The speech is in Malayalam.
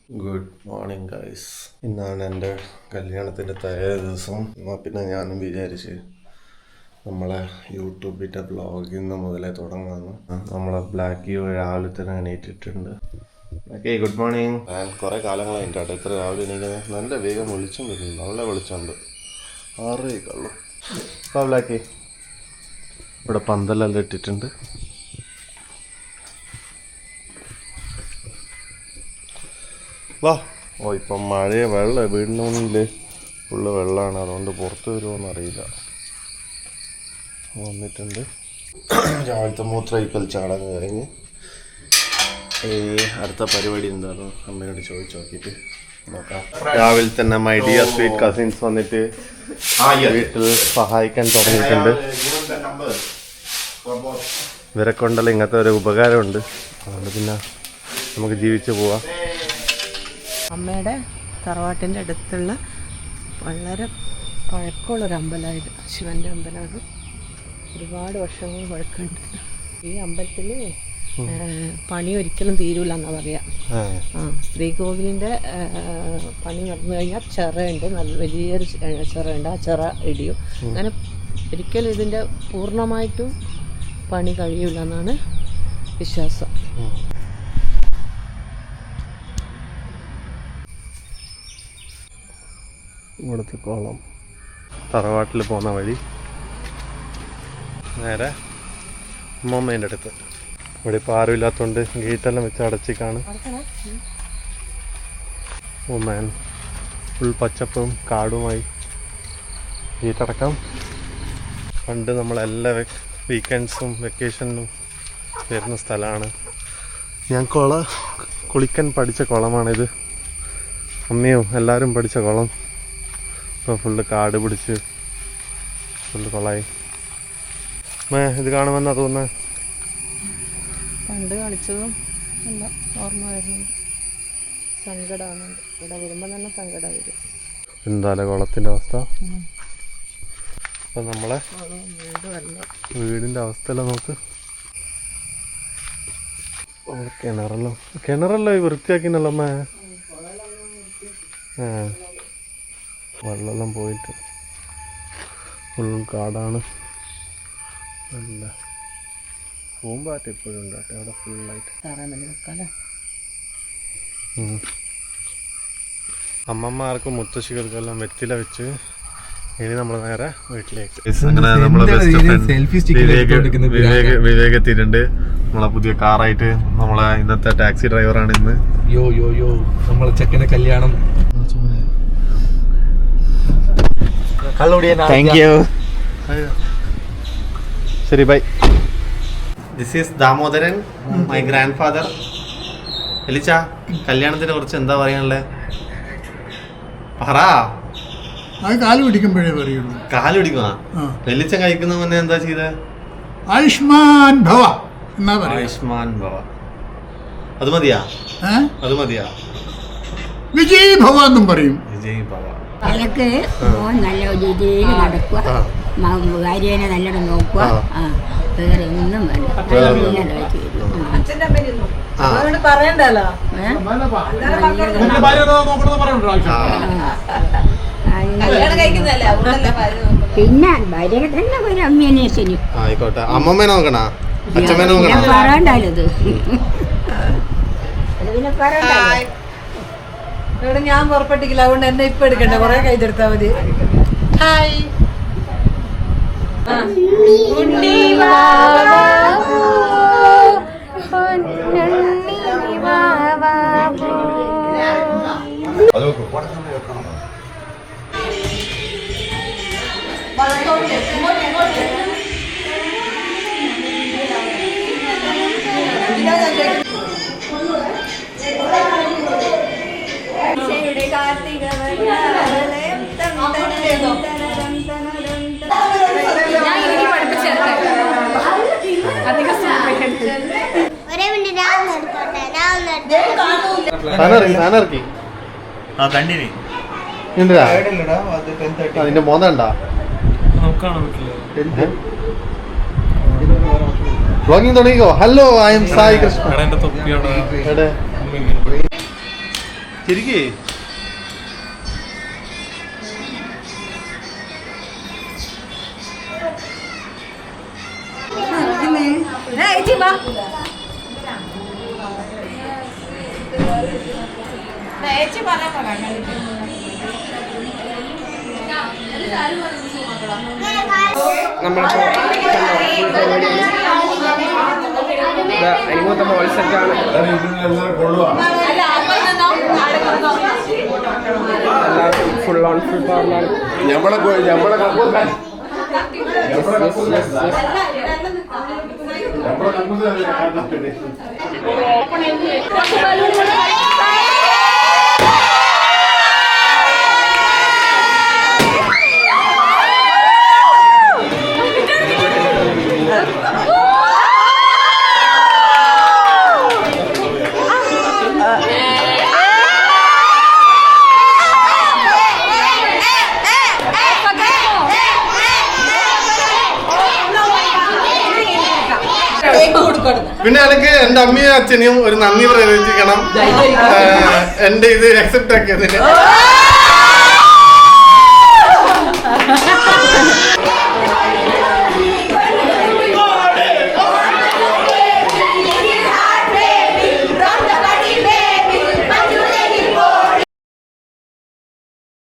Good morning guys. ഇന്നാണ് എൻ്റെ കല്യാണത്തിൻ്റെ തലേ ദിവസം. എന്നാൽ പിന്നെ ഞാനും വിചാരിച്ച് നമ്മളെ യൂട്യൂബിൻ്റെ ബ്ലോഗിൽ നിന്ന് മുതലേ തുടങ്ങാമെന്ന്. നമ്മളെ ബ്ലാക്ക് യു രാവിലെ തന്നെ എണീറ്റിട്ടുണ്ട്. Okay, good morning. ഞാൻ കുറേ കാലങ്ങളായിട്ട് കേട്ടോ ഇത്ര രാവിലെ എണീക്കുന്നത്. നല്ല വേഗം വെളിച്ചം വരുന്നുണ്ട്, നല്ല വെളിച്ചമുണ്ട്. 6:00 അപ്പോൾ ബ്ലാക്കി ഇവിടെ പന്തലെല്ലാം ഇട്ടിട്ടുണ്ട്. വാ. ഓ, ഇപ്പം മഴയെ വെള്ളം വീടിൻ്റെ മുന്നിൽ ഫുള്ള് വെള്ളമാണ്, അതുകൊണ്ട് പുറത്ത് വരുമോയെന്ന് അറിയില്ല. വന്നിട്ടുണ്ട്. രാവിലത്തെ മൂത്രമൊഴിക്കൽ ചടങ്ങ് കഴിഞ്ഞ് അടുത്ത പരിപാടി എന്താണോ അമ്മയോട് ചോദിച്ചു നോക്കിയിട്ട് നോക്കാം. രാവിലെ തന്നെ മൈ ഡിയർ സ്വീറ്റ് കസിൻസ് വന്നിട്ട് വീട്ടിൽ സഹായിക്കാൻ തുടങ്ങിയിട്ടുണ്ട്. ഇവരെ കൊണ്ടല്ല ഇങ്ങനത്തെ ഒരു ഉപകാരമുണ്ട്, അതുകൊണ്ട് പിന്നെ നമുക്ക് ജീവിച്ചു പോവാം. അമ്മയുടെ തറവാട്ടിൻ്റെ അടുത്തുള്ള വളരെ പഴക്കമുള്ളൊരു അമ്പലമായത് ശിവൻ്റെ അമ്പലമാണ്. ഒരുപാട് വർഷങ്ങൾ പഴക്കമുണ്ട്. ഈ അമ്പലത്തിൽ പണി ഒരിക്കലും തീരൂല എന്നാ പറയാ. ശ്രീകോവിലിൻ്റെ പണി നടന്നു കഴിഞ്ഞാൽ ചിറയുണ്ട്, നല്ല വലിയൊരു ചിറയുണ്ട്, ആ ചിറ ഇടിയും. അങ്ങനെ ഒരിക്കലും ഇതിൻ്റെ പൂർണ്ണമായിട്ടും പണി കഴിയൂല എന്നാണ് വിശ്വാസം. ഇവിടുത്തെ കുളം തറവാട്ടിൽ പോകുന്ന വഴി നേരെ അമ്മമ്മേൻ്റെ അടുത്ത്. ഇവിടെ ഇപ്പോൾ ആരും ഇല്ലാത്തതുകൊണ്ട് ഗേറ്റെല്ലാം വെച്ച് അടച്ചിക്കാണ്. ഉമ്മൻ ഫുൾ പച്ചപ്പും കാടുമായി ഗേറ്റ് അടക്കാം. പണ്ട് നമ്മളെല്ലാ വീക്കെൻഡ്സും വെക്കേഷനും വരുന്ന സ്ഥലമാണ്. ഞാൻ കുളിക്കാൻ പഠിച്ച കുളമാണിത്. അമ്മയും എല്ലാവരും പഠിച്ച കുളം. ഇപ്പോൾ ഫുള്ള് കാട് പിടിച്ച് ഫുള്ള് കുളമായി. ഇത് കാണുമെന്നാ തോന്നുന്നത്. പണ്ട് കളിച്ചതും എല്ലാം ഓർമ്മ വരുന്നുണ്ട്. സങ്കടമാകുന്നുണ്ട്. ഇവിടെ വരുമ്പോൾ തന്നെ സങ്കടം വരും. എന്തായാലും കുളത്തിൻ്റെ അവസ്ഥ. അപ്പം നമ്മളെ വീടിൻ്റെ അവസ്ഥയെല്ലാം നോക്ക്. കിണറല്ലോ വൃത്തിയാക്കിനല്ലോ അമ്മ. വെള്ളമെല്ലാം പോയിട്ട് ഫുള്ളും കാടാണ്. നല്ല പൂമ്പാറ്റ ഇപ്പോഴും ഉണ്ട് കേട്ടോ അവിടെ ഫുള്ളായിട്ട്. അമ്മമാർക്കും മുത്തശ്ശികൾക്കെല്ലാം വെറ്റില വെച്ച് ഇനി നമ്മൾ നേരെ വീട്ടിലേക്ക്. അങ്ങനെ നമ്മളെ ബെസ്റ്റ് ഫ്രണ്ട് വിവേക് എത്തിയിട്ടുണ്ട്. നമ്മളെ പുതിയ കാറായിട്ട്. നമ്മളെ ഇന്നത്തെ ടാക്സി ഡ്രൈവറാണ് ഇന്ന്. യോ നമ്മളെ ചെക്കന്റെ കല്യാണം. Thank you. ശരി, bye. This is Damodaran, my grandfather. എലിച്ച, കല്യാണത്തിനെ കുറിച്ച് എന്താ പറയാനുള്ളത്? പറ. കാല് പിടിക്കുമ്പോഴേ പറയുള്ളൂ. കാല് പിടിക്കുവാ? വെളിച്ചം കഴിക്കുന്ന മുന്നേ എന്താ ചെയ്തേ? ആയുഷ്മാൻ ഭവ എന്നാ പറയാ. ആയുഷ്മാൻ ഭവ. അത് മതിയാ? അത് മതിയാ? വിജയ് ഭവ എന്നും പറയും. വിജയ് ഭവ. അതൊക്കെ മോൻ നല്ല രീതിയിൽ നടക്കുക, ഭാര്യനെ നല്ലോണം നോക്കുക. വേറെ ഒന്നും വേണ്ട. പറയണ്ടല്ലോ. പിന്നെ ഭാര്യനെ തന്നെ ഒരു അമ്മേനെ ശരി. ആയിക്കോട്ടെ. അമ്മമ്മേനെ നോക്കണ, അച്ഛമ്മേനെ നോക്കണ. പറയണ്ടല്ലോ ഇത്. പിന്നെ പറയണ്ട. ഇവിടെ ഞാൻ പുറപ്പെട്ടിക്കില്ല, അതുകൊണ്ട് എന്നെ ഇപ്പൊ എടുക്കണ്ട, കുറെ കഴിഞ്ഞെടുത്താ മതി. ഹായ്. അതിന്റെ മോന്നുണ്ടാ വ്ളോഗിങ് തുടങ്ങിക്കോ. Hello, I am Sai Krishna. ശരിക്കേ അനിമൂത്ത മോൾ സെറ്റാണ്. ഫുൾ ഓൺ ഫുൾ പവറിലാണ്. പിന്നെ എനിക്ക് എന്റെ അമ്മയും അച്ഛനെയും ഒരു നന്ദി പ്രകടിപ്പിക്കണം. എന്റെ ഇത് അക്സെപ്റ്റ് ആക്കിയതിന്.